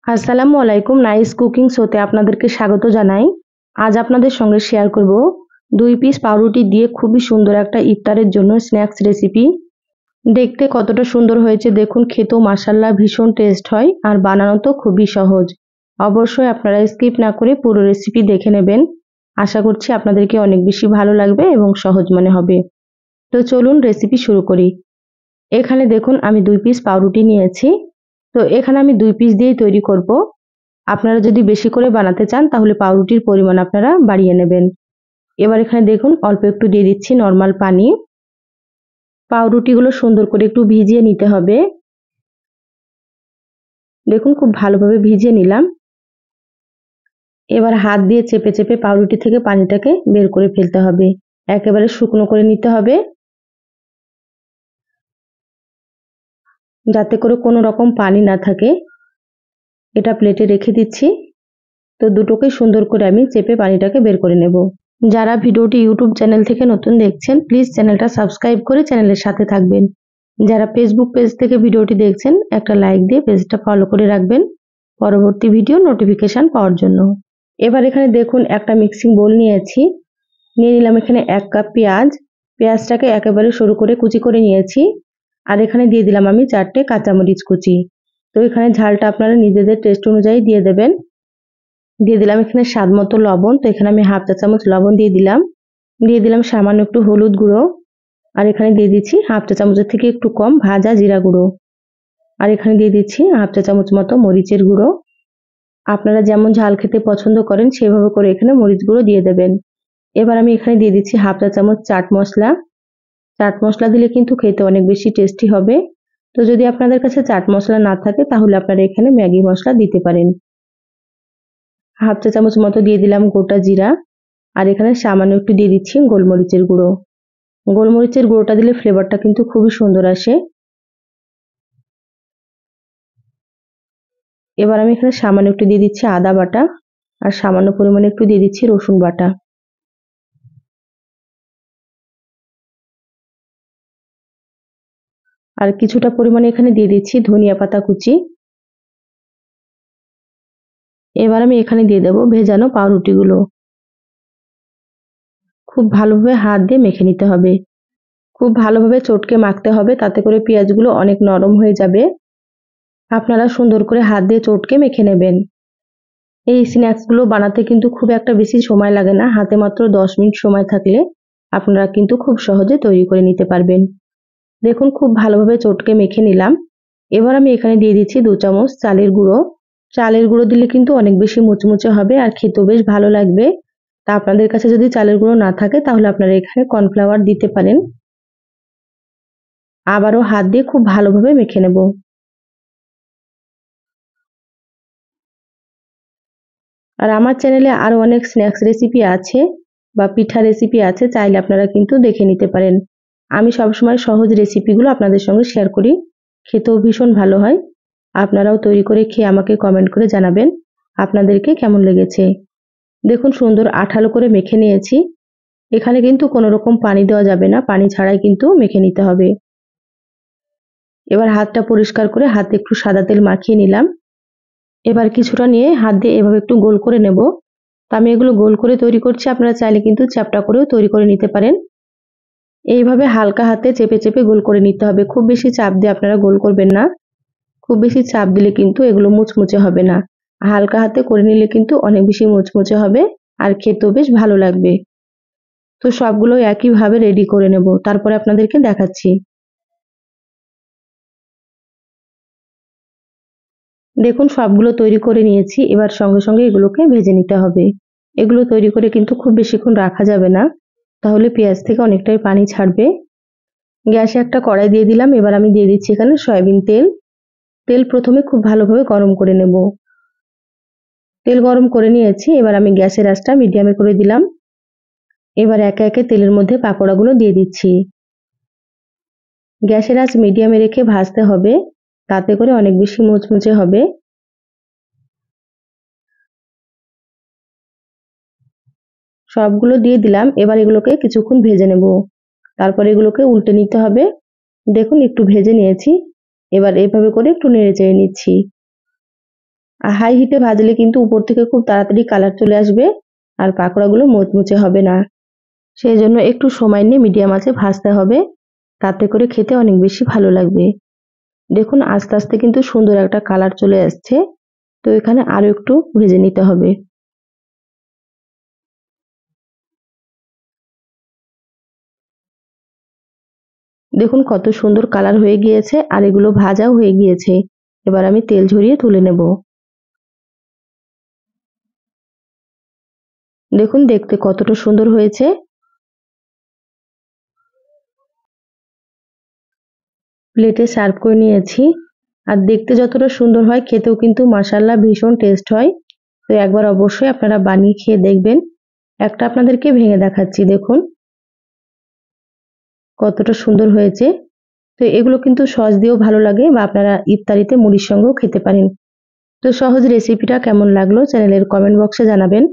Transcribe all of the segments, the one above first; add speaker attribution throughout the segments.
Speaker 1: আসসালামু আলাইকুম, nice cooking শোতে আপনাদেরকে স্বাগত জানাই। আজ আপনাদের সঙ্গে শেয়ার করব 2 পিস পাউরুটি দিয়ে খুবই সুন্দর একটা ইফতারের জন্য স্ন্যাক্স রেসিপি। দেখতে কতটা সুন্দর হয়েছে দেখুন, খেতেও মাশাআল্লাহ ভীষণ টেস্ট হয় আর বানানো তো খুবই সহজ। অবশ্যই আপনারা স্কিপ না করে পুরো রেসিপি দেখে নেবেন। আশা করছি আপনাদেরকে অনেক বেশি ভালো লাগবে এবং সহজ মনে হবে। তো চলুন রেসিপি শুরু করি। এখানে দেখুন আমি 2 পিস পাউরুটি নিয়েছি। তো এখানে আমি 2 পিস দিয়েই তৈরি করব। আপনারা যদি বেশি করে বানাতে চান তাহলে পাউরুটির পরিমাণ আপনারা বাড়িয়ে নেবেন। এবার এখানে দেখুন অল্প একটু দিয়ে দিচ্ছি নরমাল পানি। পাউরুটিগুলো সুন্দর করে একটু ভিজিয়ে নিতে হবে। দেখুন খুব ভালোভাবে ভিজিয়ে নিলাম। এবার হাত দিয়ে চেপে চেপে পাউরুটি থেকে পানিটাকে বের করে ফেলতে হবে। একেবারে শুকনো করে নিতে হবে, যাতে করে কোনো রকম পানি না থাকে। এটা প্লেটে রেখে দিচ্ছি। তো দুটোকে সুন্দর করে আমি চেপে পানিটাকে বের করে নেব। যারা ভিডিওটি ইউটিউব চ্যানেল থেকে নতুন দেখছেন প্লিজ চ্যানেলটা সাবস্ক্রাইব করে চ্যানেলের সাথে থাকবেন। যারা ফেসবুক পেজ থেকে ভিডিওটি দেখছেন একটা লাইক দিয়ে পেজটা ফলো করে রাখবেন পরবর্তী ভিডিও নোটিফিকেশন পাওয়ার জন্য। এবার এখানে দেখুন একটা মিক্সিং বোল নিয়েছি। নিয়ে নিলাম এখানে 1 কাপ পেঁয়াজ। পেঁয়াজটাকে একেবারে সরু করে কুচি করে নিয়েছি। আর এখানে দিয়ে দিলাম আমি 4টে কাঁচামরিচ কুচি। তো এখানে ঝালটা আপনারা নিজেদের টেস্ট অনুযায়ী দিয়ে দেবেন। দিয়ে দিলাম এখানে স্বাদ মতো লবণ। তো এখানে আমি হাফ চা চামচ লবণ দিয়ে দিলাম। দিয়ে দিলাম সামান্য একটু হলুদ গুঁড়ো। আর এখানে দিয়ে দিচ্ছি হাফ চা চামচের থেকে একটু কম ভাজা জিরা গুঁড়ো। আর এখানে দিয়ে দিচ্ছি হাফ চা চামচ মতো মরিচের গুঁড়ো। আপনারা যেমন ঝাল খেতে পছন্দ করেন সেভাবে করে এখানে মরিচ গুঁড়ো দিয়ে দেবেন। এবার আমি এখানে দিয়ে দিচ্ছি হাফ চা চামচ চাট মশলা। চাট মশলা দিলে কিন্তু খেতে অনেক বেশি টেস্টি হবে। তো যদি আপনাদের কাছে চাট মশলা না থাকে তাহলে আপনারা এখানে ম্যাগি মশলা দিতে পারেন। হাফ চা চামচ মতো দিয়ে দিলাম গোটা জিরা। আর এখানে সামান্য একটু দিয়ে দিচ্ছি গোলমরিচের গুঁড়ো। গোলমরিচের গুঁড়োটা দিলে ফ্লেভারটা কিন্তু খুবই সুন্দর আসে। এবার আমি এখানে সামান্য একটু দিয়ে দিচ্ছি আদা বাটা। আর সামান্য পরিমাণে একটু দিয়ে দিচ্ছি রসুন বাটা। আর কিছুটা পরিমাণে এখানে দিয়ে দিচ্ছি ধনিয়া পাতা কুচি। এবার আমি এখানে দিয়ে দেবো ভেজানো পাউরুটিগুলো। খুব ভালোভাবে হাত দিয়ে মেখে নিতে হবে। খুব ভালোভাবে চটকে মাখতে হবে, তাতে করে পেঁয়াজগুলো অনেক নরম হয়ে যাবে। আপনারা সুন্দর করে হাত দিয়ে চটকে মেখে নেবেন। এই স্ন্যাক্সগুলো বানাতে কিন্তু খুব একটা বেশি সময় লাগে না। হাতে মাত্র 10 মিনিট সময় থাকলে আপনারা কিন্তু খুব সহজে তৈরি করে নিতে পারবেন। দেখুন খুব ভালোভাবে চটকে মেখে নিলাম। এবার আমি এখানে দিয়ে দিচ্ছি 2 চামচ চালের গুঁড়ো। চালের গুঁড়ো দিলে কিন্তু অনেক বেশি মুচমুচে হবে আর খেতেও বেশ ভালো লাগবে। তা আপনাদের কাছে যদি চালের গুঁড়ো না থাকে তাহলে আপনারা এখানে কর্নফ্লাওয়ার দিতে পারেন। আবারও হাত দিয়ে খুব ভালোভাবে মেখে নেব। আর আমার চ্যানেলে আরো অনেক স্ন্যাক্স রেসিপি আছে বা পিঠা রেসিপি আছে, চাইলে আপনারা কিন্তু দেখে নিতে পারেন। আমি সবসময় সহজ রেসিপিগুলো আপনাদের সঙ্গে শেয়ার করি। খেতেও ভীষণ ভালো হয়। আপনারাও তৈরি করে খেয়ে আমাকে কমেন্ট করে জানাবেন আপনাদেরকে কেমন লেগেছে। দেখুন সুন্দর আঠালো করে মেখে নিয়েছি। এখানে কিন্তু কোনো রকম পানি দেওয়া যাবে না, পানি ছাড়াই কিন্তু মেখে নিতে হবে। এবার হাতটা পরিষ্কার করে হাতে একটু সাদা তেল মাখিয়ে নিলাম। এবার কিছুটা নিয়ে হাত দিয়ে এভাবে একটু গোল করে নেব। তো আমি এগুলো গোল করে তৈরি করছি, আপনারা চাইলে কিন্তু চ্যাপ্টা করেও তৈরি করে নিতে পারেন। এইভাবে হালকা হাতে চেপে চেপে গোল করে নিতে হবে। খুব বেশি চাপ দিয়ে আপনারা গোল করবেন না। খুব বেশি চাপ দিলে কিন্তু এগুলো মুচমুচে হবে না। হালকা হাতে করে নিলে কিন্তু অনেক বেশি মুচমুচে হবে আর খেতেও বেশ ভালো লাগবে। তো সবগুলো একইভাবে রেডি করে নেব, তারপরে আপনাদেরকে দেখাচ্ছি। দেখুন সবগুলো তৈরি করে নিয়েছি। এবার সঙ্গে সঙ্গে এগুলোকে ভেজে নিতে হবে। এগুলো তৈরি করে কিন্তু খুব বেশিক্ষণ রাখা যাবে না, তাহলে পেঁয়াজ থেকে অনেকটাই পানি ছাড়বে। গ্যাসে একটা কড়াই দিয়ে দিলাম। এবার আমি দিয়ে দিচ্ছি এখানে সয়াবিন তেল। তেল প্রথমে খুব ভালোভাবে গরম করে নেব। তেল গরম করে নিয়েছি। এবার আমি গ্যাসের আঁচটা মিডিয়ামে করে দিলাম। এবার একে একে তেলের মধ্যে পাকোড়াগুলো দিয়ে দিচ্ছি। গ্যাসের আঁচ মিডিয়ামে রেখে ভাজতে হবে, তাতে করে অনেক বেশি মুচমুচে হবে। সবগুলো দিয়ে দিলাম। এবার এগুলোকে কিছুক্ষণ ভেজে নেব। তারপর এগুলোকে উল্টে নিতে হবে। দেখুন একটু ভেজে নিয়েছি। এবার এইভাবে করে একটু নেড়ে চেড়ে নিচ্ছি। আর হাই হিটে ভাজলে কিন্তু উপর থেকে খুব তাড়াতাড়ি কালার চলে আসবে আর পাকোড়াগুলো মুচমুচে হবে না। সেই জন্য একটু সময় নিয়ে মিডিয়াম আঁচে ভাজতে হবে, তাতে করে খেতে অনেক বেশি ভালো লাগবে। দেখুন আস্তে আস্তে কিন্তু সুন্দর একটা কালার চলে আসছে। তো এখানে আরো একটু ভেজে নিতে হবে। দেখুন কত সুন্দর কালার হয়ে গিয়েছে আর এগুলো ভাজাও হয়ে গিয়েছে। এবার আমি তেল ঝরিয়ে তুলে নেব। দেখুন দেখতে কতটা সুন্দর হয়েছে। প্লেটে সার্ভ করে নিয়েছি। আর দেখতে যতটা সুন্দর হয় খেতেও কিন্তু মাশাআল্লাহ ভীষণ টেস্ট হয়। তো একবার অবশ্যই আপনারা বানিয়ে খেয়ে দেখবেন। একটা আপনাদেরকে ভেঙে দেখাচ্ছি, দেখুন কতটা সুন্দর হয়েছে। তো এগুলো কিন্তু সস দিয়েও ভালো লাগে বা আপনারা ইফতারিতে মুড়ির সঙ্গেও খেতে পারেন। তো সহজ রেসিপিটা কেমন লাগলো চ্যানেলের কমেন্ট বক্সে জানাবেন।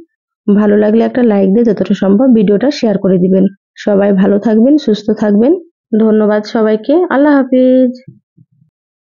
Speaker 1: ভালো লাগলে একটা লাইক দিয়ে যতটা সম্ভব ভিডিওটা শেয়ার করে দিবেন। সবাই ভালো থাকবেন, সুস্থ থাকবেন। ধন্যবাদ সবাইকে। আল্লাহ হাফিজ।